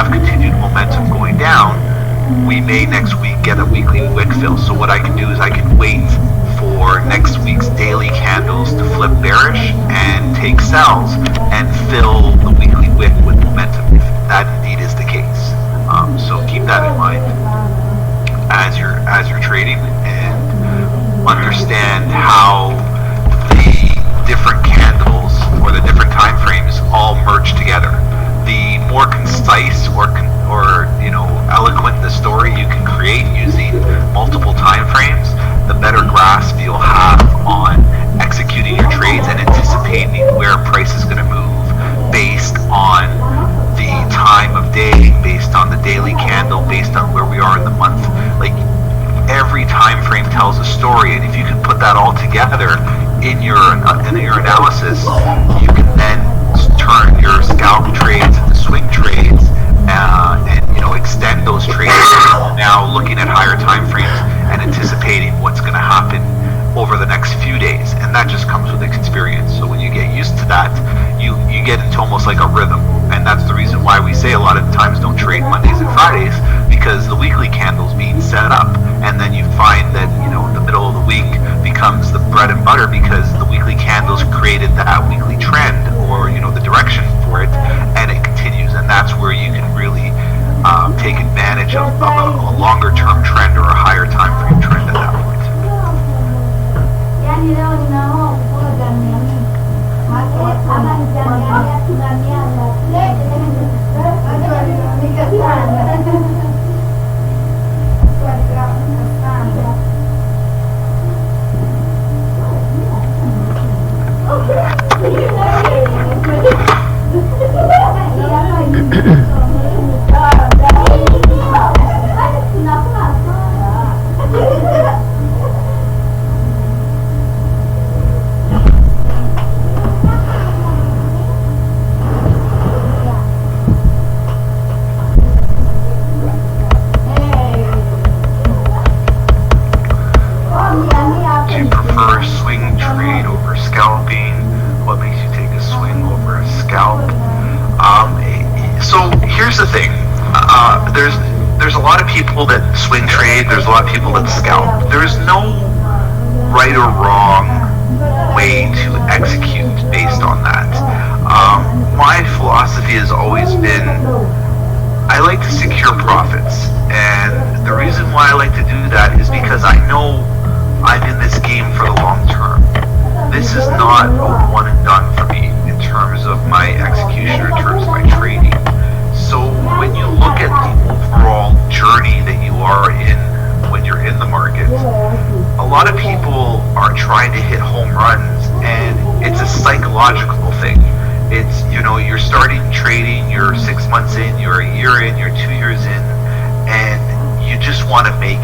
have continued momentum going down, we may next week get a weekly wick fill. So what I can do is I can wait for next week's daily candles to flip bearish and take sells and fill the weekly wick with momentum, if that indeed is the case. So keep that in mind as you're trading, and understand how the different candles or the different time frames all merge together. The more concise or eloquent the story you can create using multiple time frames, the better grasp you'll have on executing your trades and anticipating where price is going to move based on the time of day, based on the daily candle, based on where we are in the month. Like, every time frame tells a story, and if you can put that all together in your analysis, you can then turn your scalp trades into swing trades, and extend those trades, now looking at higher time frames and anticipating what's going to happen over the next few days. And that just comes with experience. So when you get used to that, you get into almost like a rhythm. And that's the reason why we say a lot of times don't trade Mondays and Fridays, because the weekly candle's being set up, and then you find that the middle of the week becomes the bread and butter, because the weekly candles created that weekly trend, or the direction for it, and it continues. And that's where you can really take advantage of a longer term trend or a higher time frame trend at that point. There's a lot of people that swing trade, there's a lot of people that scalp. There's no right or wrong way to execute based on that. My philosophy has always been, I like to secure profits, and the reason why I like to do that is because I know I'm in this game for the long term. This is not a one and done for me in terms of my execution or in terms of my trading. So when you look at the overall journey that you are in when you're in the market, a lot of people are trying to hit home runs, and it's a psychological thing. It's, you're starting trading, you're 6 months in, you're a year in, you're 2 years in, and you just want to make